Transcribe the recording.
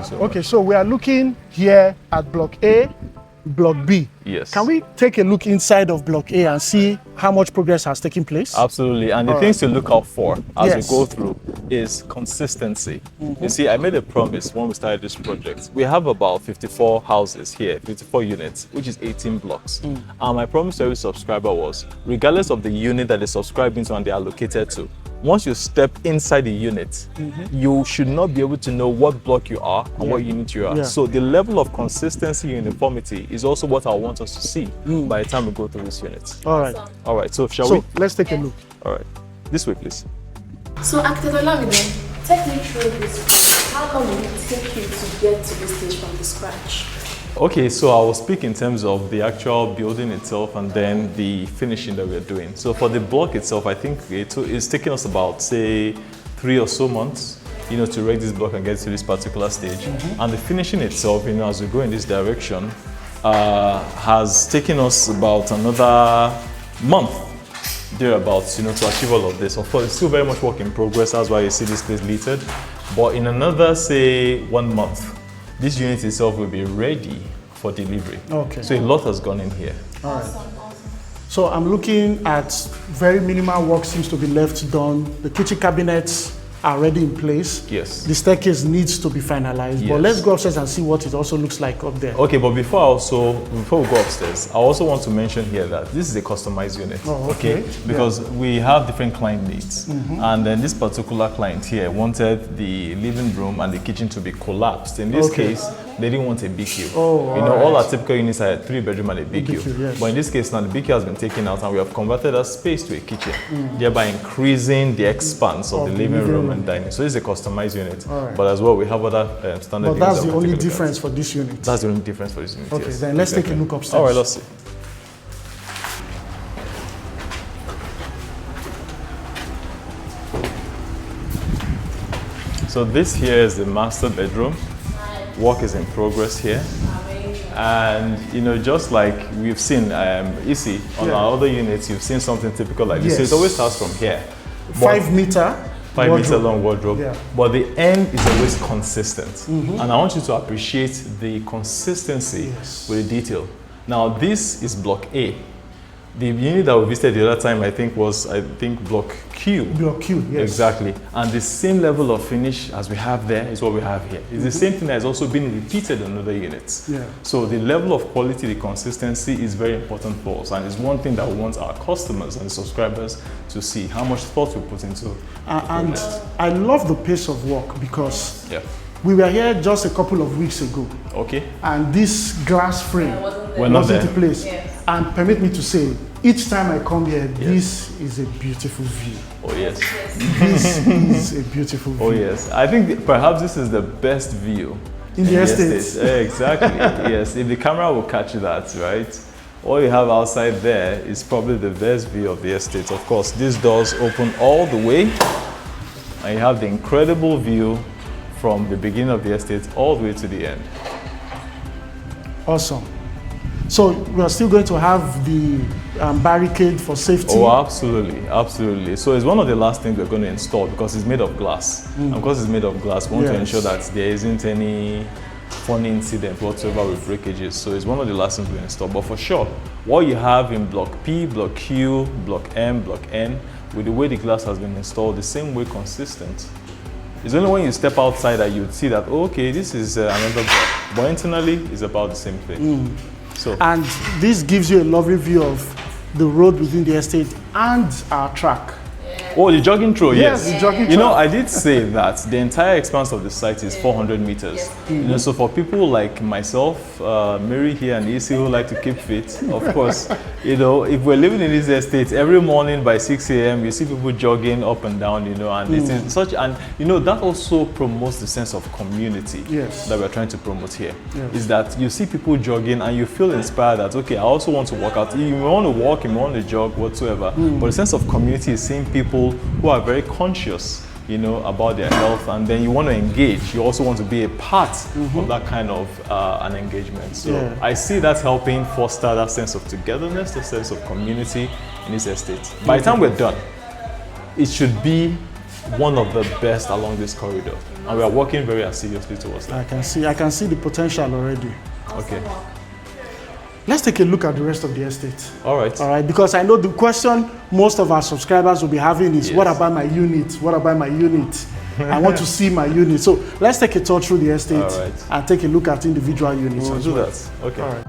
you so Okay, much. so we are looking here at Block A, Block B. Yes. Can we take a look inside of Block A and see how much progress has taken place? Absolutely. And the things to look out for as Yes. we go through is consistency. You see, I made a promise when we started this project. We have about 54 houses here, 54 units, which is 18 blocks. And my promise to every subscriber was, regardless of the unit that they subscribe into and they are allocated to, once you step inside the unit, you should not be able to know what block you are and what unit you are. Yeah. So the level of consistency, uniformity is also what I want us to see by the time we go through this unit. All right. All right, so shall So we? let's take a look. All right, this way, please. So, Architect Olamide, take me through this. How long will it take you to get to this stage from the scratch? Okay, so I will speak in terms of the actual building itself and then the finishing that we're doing. So for the block itself, I think it's taking us about, say, 3 or so months, to rake this block and get to this particular stage. And the finishing itself, as we go in this direction, has taken us about another month thereabouts, to achieve all of this. Of course, it's still very much work in progress. That's why you see this place littered. But in another, say, 1 month, this unit itself will be ready for delivery. Okay. So a lot has gone in here. All right. So I'm looking at very minimal work seems to be left done. The kitchen cabinets are already in place. Yes. The staircase needs to be finalized. But Yes. let's go upstairs and see what it also looks like up there. Okay, but before we go upstairs, I also want to mention here that this is a customized unit. Oh, okay. Because we have different client needs. And then this particular client here wanted the living room and the kitchen to be collapsed. In this case, they didn't want a BQ. Oh, all our typical units are a 3-bedroom and a BQ. BQ, yes. But in this case now, the BQ has been taken out and we have converted that space to a kitchen, thereby increasing the expanse of the living room and dining. So this is a customized unit. Right. But as well, we have other standard But units that's that the we'll only take a look at. difference for this unit. That's the only difference for this unit. Okay, yes. then let's take a look upstairs. All right, let's see. So this here is the master bedroom. Work is in progress here. And just like we've seen, Isi, on our other units, you've seen something typical like this. So it always starts from here. 5 meter. 5 meter long wardrobe, Yeah. but the end is always consistent. And I want you to appreciate the consistency with the detail. Now this is block A. The unit that we visited the other time, I think block Q. Block Q, yes. Exactly. And the same level of finish as we have there is what we have here. It's the same thing that has also been repeated in other units. Yeah. So the level of quality, the consistency is very important for us. And it's one thing that we want our customers and the subscribers to see how much thought we put into And I love the pace of work because yeah. we were here just a couple of weeks ago. Okay. And this glass frame We're not was there. into place. And permit me to say, each time I come here, this is a beautiful view. Oh yes. This is a beautiful view. Oh yes. I think perhaps this is the best view In the estate. Exactly. Yes. If the camera will catch that, right? All you have outside there is probably the best view of the estate. Of course, these doors open all the way, and you have the incredible view from the beginning of the estate all the way to the end. Awesome. So we are still going to have the barricade for safety. Oh, absolutely, absolutely. So it's one of the last things we're going to install because it's made of glass. And because it's made of glass, we want to ensure that there isn't any funny incident whatsoever with breakages. So it's one of the last things we install. But for sure, what you have in block P, block Q, block M, block N, with the way the glass has been installed, the same way consistent. It's only when you step outside that you'd see that, oh, okay, this is another block. But internally, it's about the same thing. So, And this gives you a lovely view of the road within the estate and our track. oh, the jogging trail, yes. the jogging You know, trail. I did say that the entire expanse of the site is 400 meters. So for people like myself, Mary here and Isi who like to keep fit, of course, if we're living in this estate, every morning by 6 a.m., you see people jogging up and down, and it is such, and that also promotes the sense of community that we're trying to promote here. Is that you see people jogging and you feel inspired that, okay, I also want to work out. You may want to walk, you may want to jog, whatsoever, but the sense of community is seeing people who are very conscious, about their health, and then you want to engage. You also want to be a part of that kind of an engagement. So I see that helping foster that sense of togetherness, the sense of community in this estate. By the time we're done, it should be one of the best along this corridor. And we are working very assiduously towards that. I can see the potential already. Okay. Let's take a look at the rest of the estate. All right. All right, because I know the question most of our subscribers will be having is, what about my unit? What about my unit? I want to see my unit. So let's take a tour through the estate and take a look at individual units. We'll do that. Okay. All right.